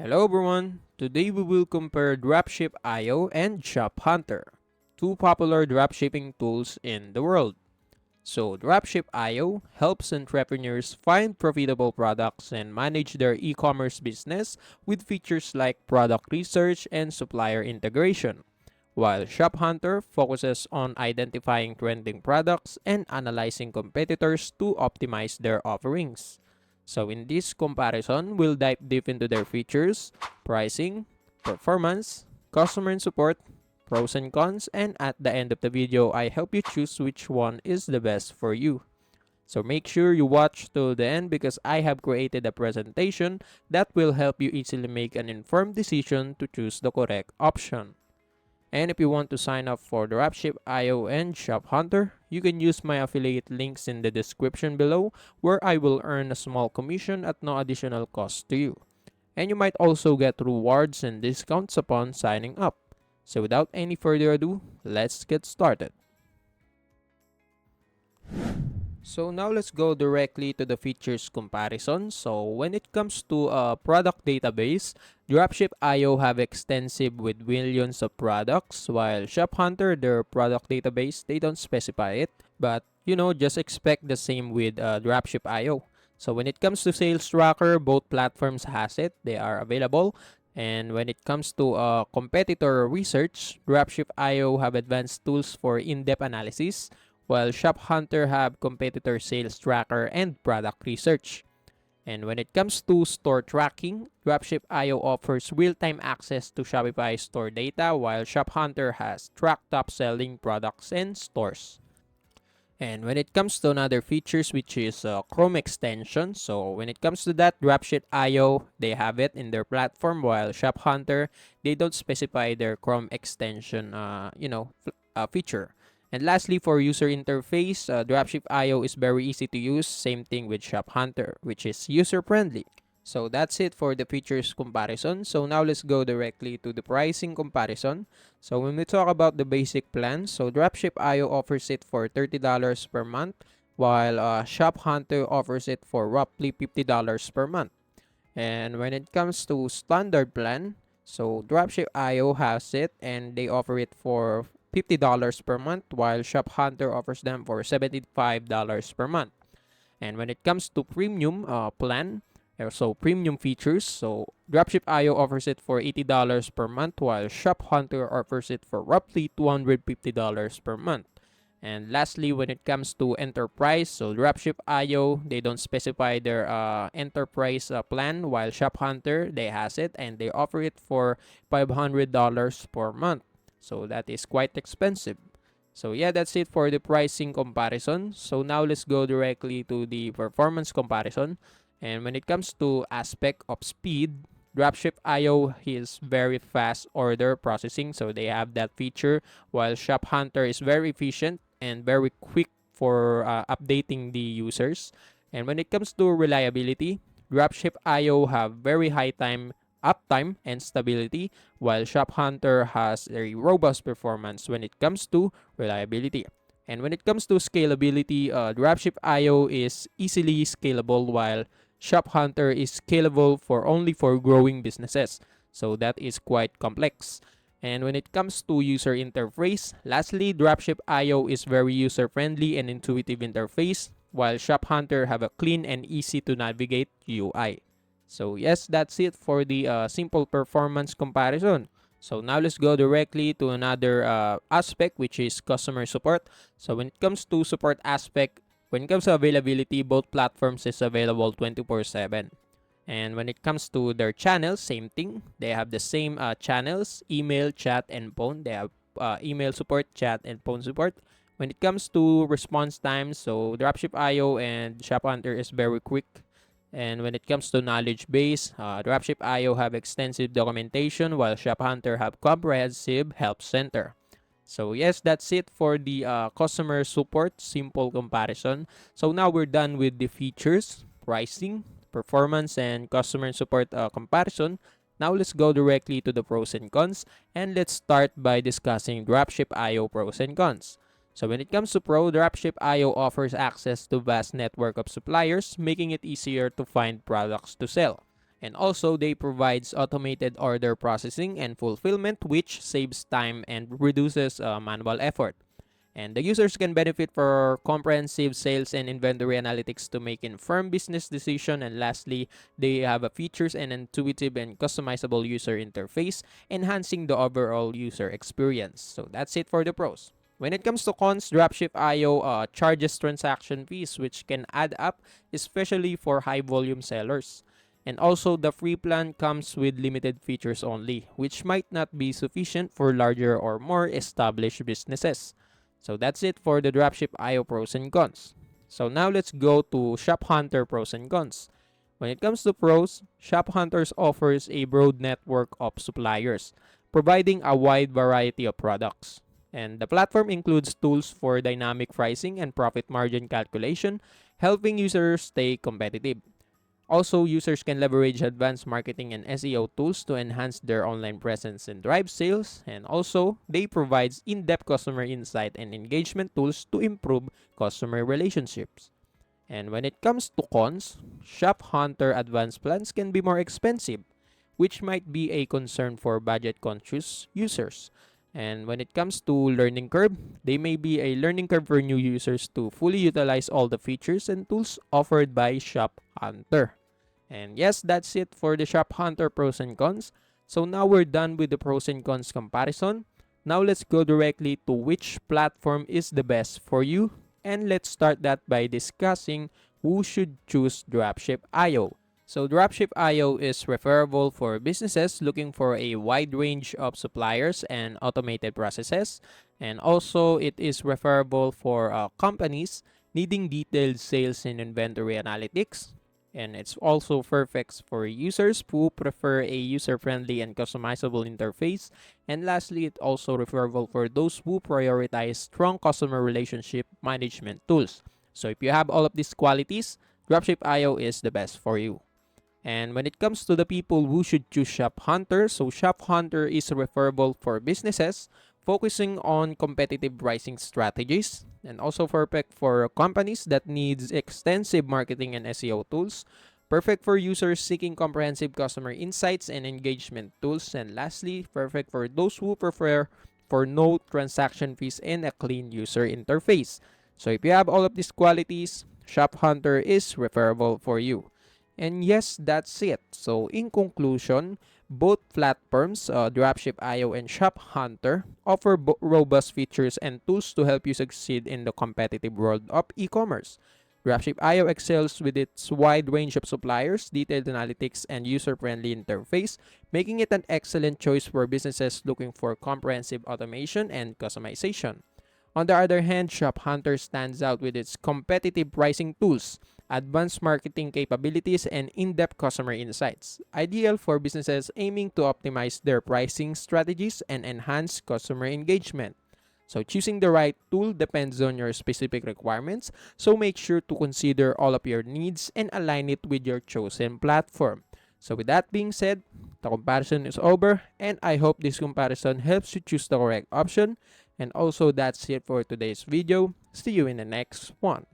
Hello everyone! Today we will compare Dropship.io and Shophunter, two popular dropshipping tools in the world. So Dropship.io helps entrepreneurs find profitable products and manage their e-commerce business with features like product research and supplier integration, while Shophunter focuses on identifying trending products and analyzing competitors to optimize their offerings. So in this comparison, we'll dive deep into their features, pricing, performance, customer and support, pros and cons, and at the end of the video, I help you choose which one is the best for you. So make sure you watch to the end because I have created a presentation that will help you easily make an informed decision to choose the correct option. And if you want to sign up for Dropship.io and Shophunter, you can use my affiliate links in the description below where I will earn a small commission at no additional cost to you. And you might also get rewards and discounts upon signing up. So without any further ado, let's get started. So now let's go directly to the features comparison. So when it comes to a product database, Dropship.io have extensive with millions of products, while Shophunter, their product database, they don't specify it. But just expect the same with Dropship.io. So when it comes to sales tracker, both platforms has it. They are available. And when it comes to competitor research, Dropship.io have advanced tools for in-depth analysis, while Shophunter have competitor sales tracker and product research. And when it comes to store tracking, Dropship.io offers real-time access to Shopify store data, while Shophunter has track top-selling products and stores. And when it comes to another features, which is Chrome extension, so when it comes to that, Dropship.io, they have it in their platform, while Shophunter, they don't specify their Chrome extension, feature. And lastly, for user interface, Dropship.io is very easy to use. Same thing with Shophunter, which is user-friendly. So that's it for the features comparison. So now let's go directly to the pricing comparison. So when we talk about the basic plan, so Dropship.io offers it for $30 per month, while Shophunter offers it for roughly $50 per month. And when it comes to standard plan, so Dropship.io has it and they offer it for $50 per month, while Shophunter offers them for $75 per month. And when it comes to premium plan, so premium features, so Dropship.io offers it for $80 per month, while Shophunter offers it for roughly $250 per month. And lastly, when it comes to enterprise, so Dropship.io, they don't specify their enterprise plan, while Shophunter, they has it and they offer it for $500 per month. So that is quite expensive. So yeah, that's it for the pricing comparison. So now let's go directly to the performance comparison. And when it comes to aspect of speed, Dropship.io is very fast order processing, so they have that feature, while Shophunter is very efficient and very quick for updating the users. And when it comes to reliability, Dropship.io have very high uptime and stability, while Shophunter has a robust performance when it comes to reliability. And when it comes to scalability, Dropship.io is easily scalable, while Shophunter is scalable for only for growing businesses. So that is quite complex. And when it comes to user interface, lastly, Dropship.io is very user-friendly and intuitive interface, while Shophunter have a clean and easy to navigate UI. So yes, that's it for the simple performance comparison. So now let's go directly to another aspect, which is customer support. So when it comes to support aspect, when it comes to availability, both platforms is available 24/7. And when it comes to their channels, same thing. They have the same channels, email, chat, and phone. They have email support, chat, and phone support. When it comes to response time, so Dropship.io and Shophunter is very quick. And when it comes to knowledge base, Dropship.io have extensive documentation, while Shophunter have comprehensive help center. So yes, that's it for the customer support simple comparison. So now we're done with the features, pricing, performance, and customer support comparison. Now let's go directly to the pros and cons, and let's start by discussing Dropship.io pros and cons. So when it comes to Pro, Dropship.io offers access to vast network of suppliers, making it easier to find products to sell. And also, they provides automated order processing and fulfillment, which saves time and reduces manual effort. And the users can benefit for comprehensive sales and inventory analytics to make informed business decision. And lastly, they have a features and intuitive and customizable user interface, enhancing the overall user experience. So that's it for the pros. When it comes to cons, Dropship IO charges transaction fees, which can add up, especially for high volume sellers. And also, the free plan comes with limited features only, which might not be sufficient for larger or more established businesses. So that's it for the Dropship IO pros and cons. So now let's go to Shophunter pros and cons. When it comes to pros, Shophunter offers a broad network of suppliers, providing a wide variety of products. And the platform includes tools for dynamic pricing and profit margin calculation, helping users stay competitive. Also, users can leverage advanced marketing and SEO tools to enhance their online presence and drive sales. And also, they provide in-depth customer insight and engagement tools to improve customer relationships. And when it comes to cons, Shophunter advanced plans can be more expensive, which might be a concern for budget-conscious users. And when it comes to learning curve, they may be a learning curve for new users to fully utilize all the features and tools offered by Shophunter. And yes, that's it for the Shophunter pros and cons. So now we're done with the pros and cons comparison. Now let's go directly to which platform is the best for you. And let's start that by discussing who should choose Dropship IO. So Dropship IO is referable for businesses looking for a wide range of suppliers and automated processes. And also it is referable for companies needing detailed sales and inventory analytics. And it's also perfect for users who prefer a user-friendly and customizable interface. And lastly, it's also referable for those who prioritize strong customer relationship management tools. So if you have all of these qualities, Dropship IO is the best for you. And when it comes to the people who should choose Shophunter, so Shophunter is referable for businesses focusing on competitive pricing strategies, and also perfect for companies that needs extensive marketing and SEO tools, perfect for users seeking comprehensive customer insights and engagement tools, and lastly, perfect for those who prefer for no transaction fees and a clean user interface. So if you have all of these qualities, Shophunter is referable for you. And yes, that's it. So in conclusion, both platforms, Dropship IO and Shophunter, offer robust features and tools to help you succeed in the competitive world of e-commerce. Dropship IO excels with its wide range of suppliers, detailed analytics, and user-friendly interface, making it an excellent choice for businesses looking for comprehensive automation and customization. On the other hand, Shophunter stands out with its competitive pricing tools, advanced marketing capabilities, and in-depth customer insights, ideal for businesses aiming to optimize their pricing strategies and enhance customer engagement. So choosing the right tool depends on your specific requirements, so make sure to consider all of your needs and align it with your chosen platform. So with that being said, the comparison is over, and I hope this comparison helps you choose the correct option. And also, that's it for today's video. See you in the next one.